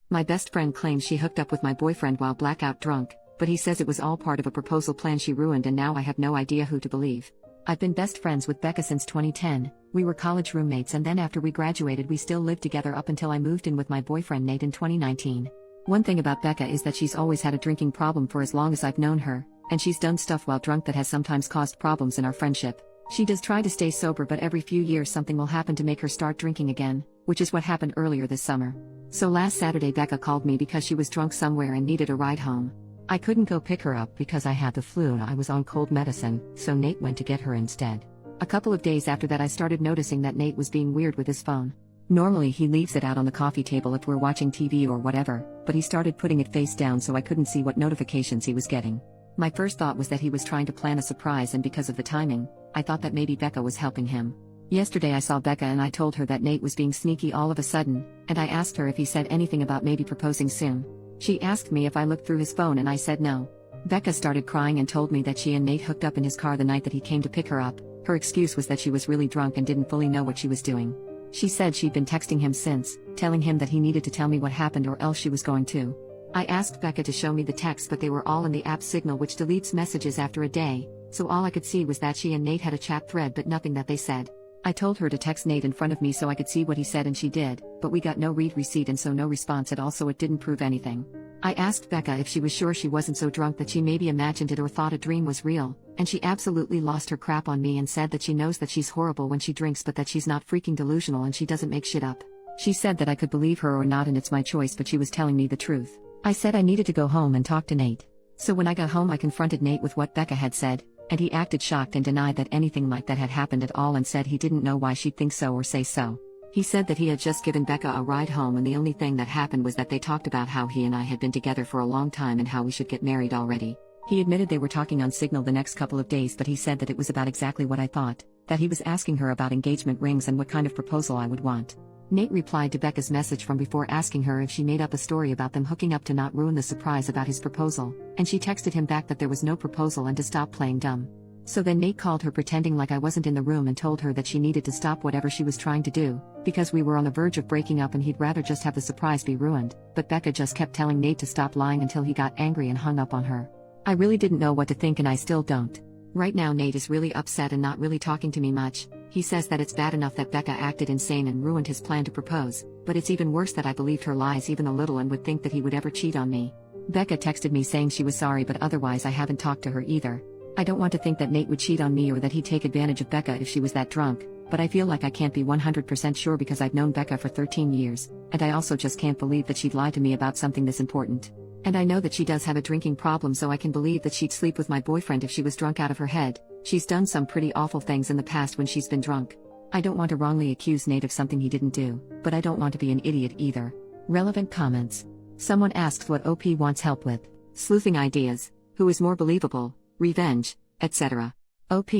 My best friend claims she hooked up with my boyfriend while blackout drunk, but he says it was all part of a proposal plan she ruined, and now I have no idea who to believe. I've been best friends with Becca since 2010, we were college roommates, and then after we graduated we still lived together up until I moved in with my boyfriend Nate in 2019. One thing about Becca is that she's always had a drinking problem for as long as I've known her, and she's done stuff while drunk that has sometimes caused problems in our friendship. She does try to stay sober, but every few years something will happen to make her start drinking again, which is what happened earlier this summer. So last Saturday Becca called me because she was drunk somewhere and needed a ride home. I couldn't go pick her up because I had the flu and I was on cold medicine, so Nate went to get her instead. A couple of days after that I started noticing that Nate was being weird with his phone. Normally he leaves it out on the coffee table if we're watching TV or whatever, but he started putting it face down so I couldn't see what notifications he was getting. My first thought was that he was trying to plan a surprise, and because of the timing, I thought that maybe Becca was helping him. Yesterday I saw Becca and I told her that Nate was being sneaky all of a sudden, and I asked her if he said anything about maybe proposing soon. She asked me if I looked through his phone and I said no. Becca started crying and told me that she and Nate hooked up in his car the night that he came to pick her up. Her excuse was that she was really drunk and didn't fully know what she was doing. She said she'd been texting him since, telling him that he needed to tell me what happened or else she was going to. I asked Becca to show me the texts, but they were all in the app Signal, which deletes messages after a day, so all I could see was that she and Nate had a chat thread but nothing that they said. I told her to text Nate in front of me so I could see what he said and she did, but we got no read receipt and so no response at all, so it didn't prove anything. I asked Becca if she was sure she wasn't so drunk that she maybe imagined it or thought a dream was real, and she absolutely lost her crap on me and said that she knows that she's horrible when she drinks but that she's not freaking delusional and she doesn't make shit up. She said that I could believe her or not and it's my choice, but she was telling me the truth. I said I needed to go home and talk to Nate. So when I got home I confronted Nate with what Becca had said, and he acted shocked and denied that anything like that had happened at all and said he didn't know why she'd think so or say so. He said that he had just given Becca a ride home and the only thing that happened was that they talked about how he and I had been together for a long time and how we should get married already. He admitted they were talking on Signal the next couple of days, but he said that it was about exactly what I thought, that he was asking her about engagement rings and what kind of proposal I would want. Nate replied to Becca's message from before asking her if she made up a story about them hooking up to not ruin the surprise about his proposal, and she texted him back that there was no proposal and to stop playing dumb. So then Nate called her pretending like I wasn't in the room and told her that she needed to stop whatever she was trying to do, because we were on the verge of breaking up and he'd rather just have the surprise be ruined, but Becca just kept telling Nate to stop lying until he got angry and hung up on her. I really didn't know what to think and I still don't. Right now Nate is really upset and not really talking to me much. He says that it's bad enough that Becca acted insane and ruined his plan to propose, but it's even worse that I believed her lies even a little and would think that he would ever cheat on me. Becca texted me saying she was sorry, but otherwise I haven't talked to her either. I don't want to think that Nate would cheat on me or that he'd take advantage of Becca if she was that drunk, but I feel like I can't be 100% sure because I've known Becca for 13 years, and I also just can't believe that she'd lie to me about something this important. And I know that she does have a drinking problem, so I can believe that she'd sleep with my boyfriend if she was drunk out of her head. She's done some pretty awful things in the past when she's been drunk. I don't want to wrongly accuse Nate of something he didn't do, but I don't want to be an idiot either. Relevant comments. Someone asks what OP wants help with. Sleuthing ideas. Who is more believable? Revenge, etc. OP.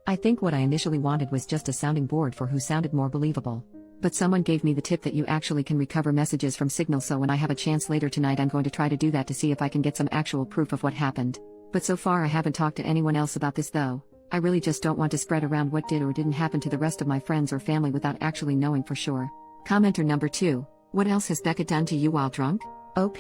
I think what I initially wanted was just a sounding board for who sounded more believable. But someone gave me the tip that you actually can recover messages from Signal, so when I have a chance later tonight I'm going to try to do that to see if I can get some actual proof of what happened. But so far I haven't talked to anyone else about this though. I really just don't want to spread around what did or didn't happen to the rest of my friends or family without actually knowing for sure. Commenter number 2. What else has Becca done to you while drunk? OP.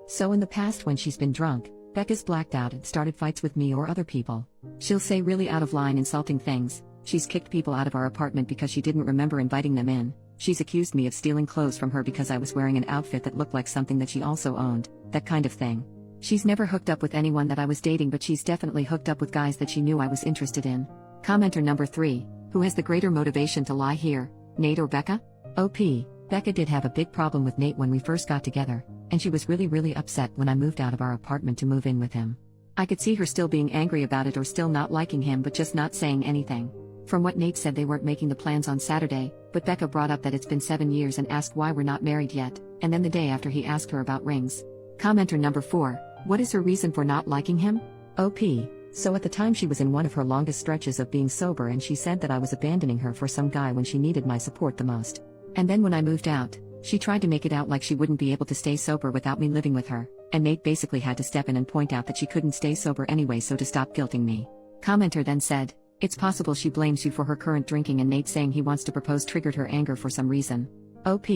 So in the past when she's been drunk, Becca's blacked out and started fights with me or other people. She'll say really out of line insulting things. She's kicked people out of our apartment because she didn't remember inviting them in. She's accused me of stealing clothes from her because I was wearing an outfit that looked like something that she also owned, that kind of thing. She's never hooked up with anyone that I was dating, but she's definitely hooked up with guys that she knew I was interested in. Commenter number 3. Who has the greater motivation to lie here, Nate or Becca? OP. Becca did have a big problem with Nate when we first got together, and she was really upset when I moved out of our apartment to move in with him. I could see her still being angry about it or still not liking him but just not saying anything. From what Nate said, they weren't making the plans on Saturday, but Becca brought up that it's been 7 years and asked why we're not married yet, and then the day after he asked her about rings. Commenter number 4. What is her reason for not liking him? OP. So at the time she was in one of her longest stretches of being sober and she said that I was abandoning her for some guy when she needed my support the most. And then when I moved out, she tried to make it out like she wouldn't be able to stay sober without me living with her, and Nate basically had to step in and point out that she couldn't stay sober anyway, so to stop guilting me. Commenter then said, it's possible she blames you for her current drinking, and Nate saying he wants to propose triggered her anger for some reason. OP.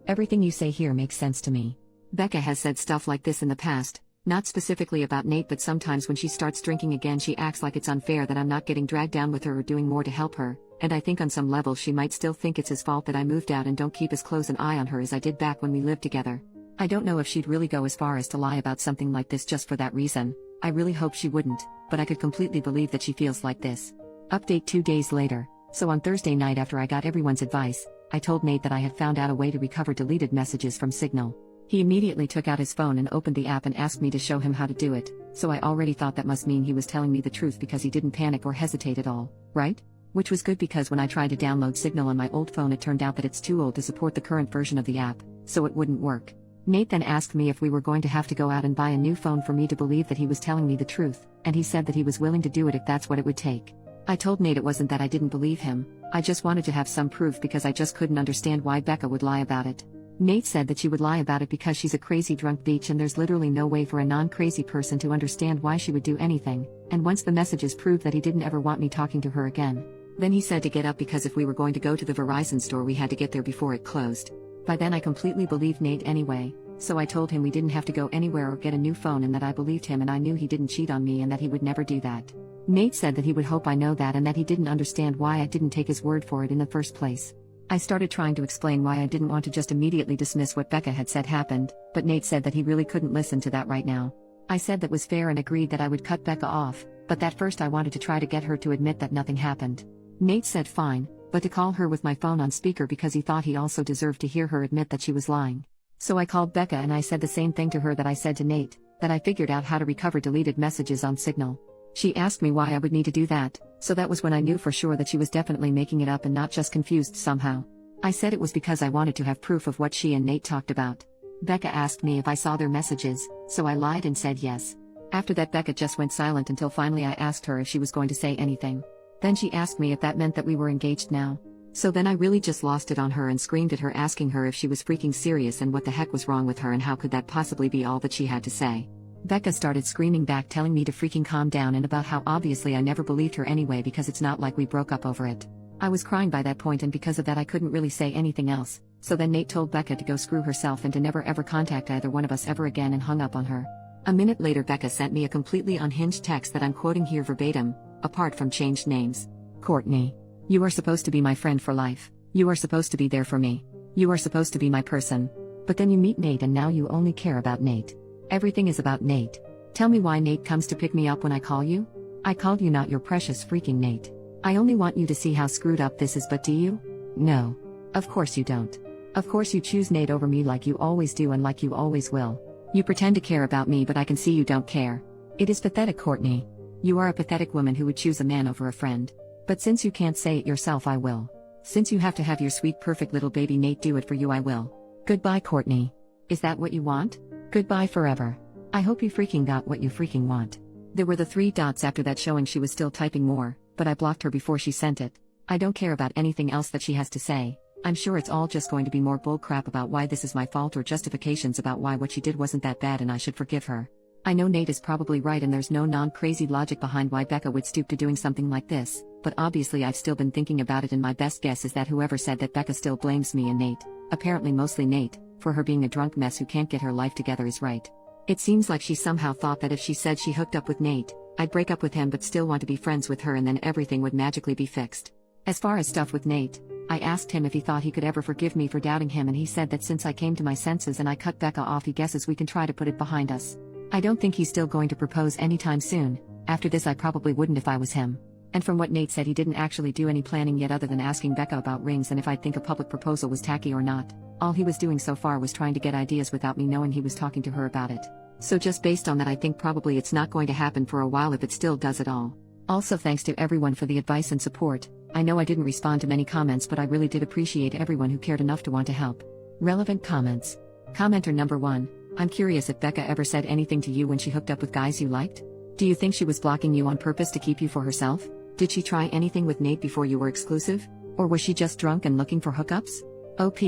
Everything you say here makes sense to me. Becca has said stuff like this in the past, not specifically about Nate, but sometimes when she starts drinking again she acts like it's unfair that I'm not getting dragged down with her or doing more to help her, and I think on some level she might still think it's his fault that I moved out and don't keep as close an eye on her as I did back when we lived together. I don't know if she'd really go as far as to lie about something like this just for that reason. I really hope she wouldn't, but I could completely believe that she feels like this. Update 2 days later. So on Thursday night, after I got everyone's advice, I told Nate that I had found out a way to recover deleted messages from Signal. He immediately took out his phone and opened the app and asked me to show him how to do it, so I already thought that must mean he was telling me the truth because he didn't panic or hesitate at all, right? Which was good because when I tried to download Signal on my old phone it turned out that it's too old to support the current version of the app, so it wouldn't work. Nate then asked me if we were going to have to go out and buy a new phone for me to believe that he was telling me the truth, and he said that he was willing to do it if that's what it would take. I told Nate it wasn't that I didn't believe him, I just wanted to have some proof because I just couldn't understand why Becca would lie about it. Nate said that she would lie about it because she's a crazy drunk bitch and there's literally no way for a non-crazy person to understand why she would do anything, and once the messages proved that he didn't ever want me talking to her again. Then he said to get up because if we were going to go to the Verizon store we had to get there before it closed. By then I completely believed Nate anyway, so I told him we didn't have to go anywhere or get a new phone and that I believed him and I knew he didn't cheat on me and that he would never do that. Nate said that he would hope I know that and that he didn't understand why I didn't take his word for it in the first place. I started trying to explain why I didn't want to just immediately dismiss what Becca had said happened, but Nate said that he really couldn't listen to that right now. I said that was fair and agreed that I would cut Becca off, but that first I wanted to try to get her to admit that nothing happened. Nate said fine, but to call her with my phone on speaker because he thought he also deserved to hear her admit that she was lying. So I called Becca and I said the same thing to her that I said to Nate, that I figured out how to recover deleted messages on Signal. She asked me why I would need to do that, so that was when I knew for sure that she was definitely making it up and not just confused somehow. I said it was because I wanted to have proof of what she and Nate talked about. Becca asked me if I saw their messages, so I lied and said yes. After that Becca just went silent until finally I asked her if she was going to say anything. Then she asked me if that meant that we were engaged now. So then I really just lost it on her and screamed at her asking her if she was freaking serious and what the heck was wrong with her and how could that possibly be all that she had to say. Becca started screaming back telling me to freaking calm down and about how obviously I never believed her anyway because it's not like we broke up over it. I was crying by that point and because of that I couldn't really say anything else, so then Nate told Becca to go screw herself and to never ever contact either one of us ever again and hung up on her. A minute later Becca sent me a completely unhinged text that I'm quoting here verbatim, apart from changed names. Courtney. You are supposed to be my friend for life. You are supposed to be there for me. You are supposed to be my person. But then you meet Nate and now you only care about Nate. Everything is about Nate. Tell me why Nate comes to pick me up when I call you? I called you not your precious freaking Nate. I only want you to see how screwed up this is, but do you? No. Of course you don't. Of course you choose Nate over me like you always do and like you always will. You pretend to care about me but I can see you don't care. It is pathetic, Courtney. You are a pathetic woman who would choose a man over a friend. But since you can't say it yourself I will. Since you have to have your sweet perfect little baby Nate do it for you I will. Goodbye, Courtney. Is that what you want? Goodbye forever. I hope you freaking got what you freaking want. There were the 3 dots after that showing she was still typing more, but I blocked her before she sent it. I don't care about anything else that she has to say. I'm sure it's all just going to be more bullcrap about why this is my fault or justifications about why what she did wasn't that bad and I should forgive her. I know Nate is probably right and there's no non-crazy logic behind why Becca would stoop to doing something like this, but obviously I've still been thinking about it and my best guess is that whoever said that Becca still blames me and Nate, apparently mostly Nate, for her being a drunk mess who can't get her life together is right. It seems like she somehow thought that if she said she hooked up with Nate, I'd break up with him but still want to be friends with her and then everything would magically be fixed. As far as stuff with Nate, I asked him if he thought he could ever forgive me for doubting him and he said that since I came to my senses and I cut Becca off he guesses we can try to put it behind us. I don't think he's still going to propose anytime soon. After this I probably wouldn't if I was him. And from what Nate said he didn't actually do any planning yet other than asking Becca about rings and if I'd think a public proposal was tacky or not. All he was doing so far was trying to get ideas without me knowing he was talking to her about it. So just based on that I think probably it's not going to happen for a while if it still does at all. Also thanks to everyone for the advice and support. I know I didn't respond to many comments but I really did appreciate everyone who cared enough to want to help. Relevant comments. Commenter number 1. I'm curious if Becca ever said anything to you when she hooked up with guys you liked? Do you think she was blocking you on purpose to keep you for herself? Did she try anything with Nate before you were exclusive? Or was she just drunk and looking for hookups? OP.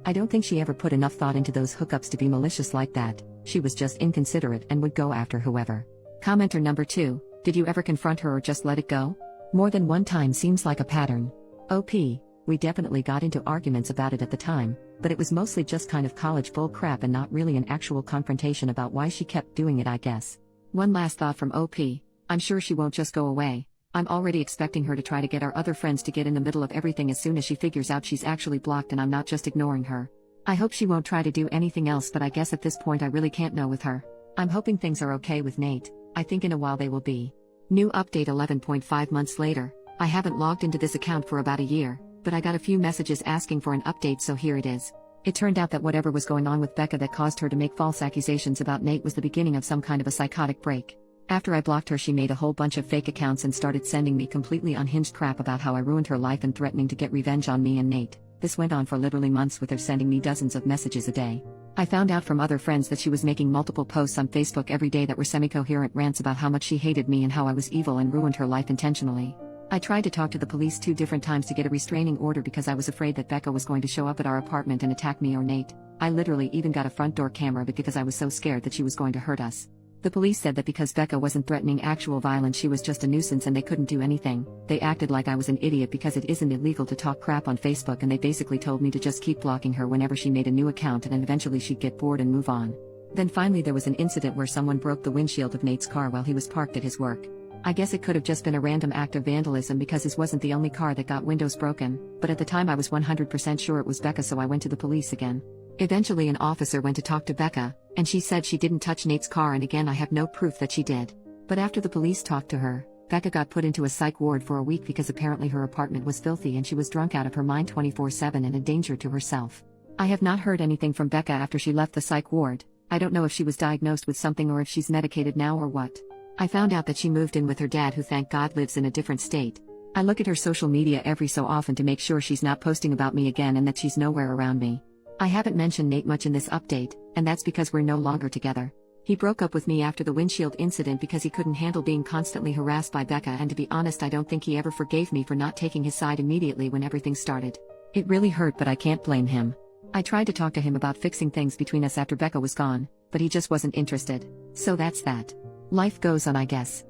I don't think she ever put enough thought into those hookups to be malicious like that. She was just inconsiderate and would go after whoever. Commenter number 2. Did you ever confront her or just let it go? More than one time seems like a pattern. OP. We definitely got into arguments about it at the time, but it was mostly just kind of college bull crap and not really an actual confrontation about why she kept doing it, I guess. One last thought from OP. I'm sure she won't just go away. I'm already expecting her to try to get our other friends to get in the middle of everything as soon as she figures out she's actually blocked and I'm not just ignoring her. I hope she won't try to do anything else, but I guess at this point I really can't know with her. I'm hoping things are okay with Nate. I think in a while they will be. New update 11.5 months later. I haven't logged into this account for about a year, but I got a few messages asking for an update, so here it is. It turned out that whatever was going on with Becca that caused her to make false accusations about Nate was the beginning of some kind of a psychotic break. After I blocked her, she made a whole bunch of fake accounts and started sending me completely unhinged crap about how I ruined her life and threatening to get revenge on me and Nate. This went on for literally months, with her sending me dozens of messages a day. I found out from other friends that she was making multiple posts on Facebook every day that were semi-coherent rants about how much she hated me and how I was evil and ruined her life intentionally. I tried to talk to the police 2 different times to get a restraining order because I was afraid that Becca was going to show up at our apartment and attack me or Nate. I literally even got a front door camera because I was so scared that she was going to hurt us. The police said that because Becca wasn't threatening actual violence, she was just a nuisance and they couldn't do anything. They acted like I was an idiot because it isn't illegal to talk crap on Facebook, and they basically told me to just keep blocking her whenever she made a new account and eventually she'd get bored and move on. Then finally there was an incident where someone broke the windshield of Nate's car while he was parked at his work. I guess it could have just been a random act of vandalism because his wasn't the only car that got windows broken, but at the time I was 100% sure it was Becca, so I went to the police again. Eventually an officer went to talk to Becca, and she said she didn't touch Nate's car, and again I have no proof that she did. But after the police talked to her, Becca got put into a psych ward for a week because apparently her apartment was filthy and she was drunk out of her mind 24/7 and a danger to herself. I have not heard anything from Becca after she left the psych ward. I don't know if she was diagnosed with something or if she's medicated now or what. I found out that she moved in with her dad, who thank God lives in a different state. I look at her social media every so often to make sure she's not posting about me again and that she's nowhere around me. I haven't mentioned Nate much in this update, and that's because we're no longer together. He broke up with me after the windshield incident because he couldn't handle being constantly harassed by Becca, and to be honest I don't think he ever forgave me for not taking his side immediately when everything started. It really hurt, but I can't blame him. I tried to talk to him about fixing things between us after Becca was gone, but he just wasn't interested. So that's that. Life goes on, I guess.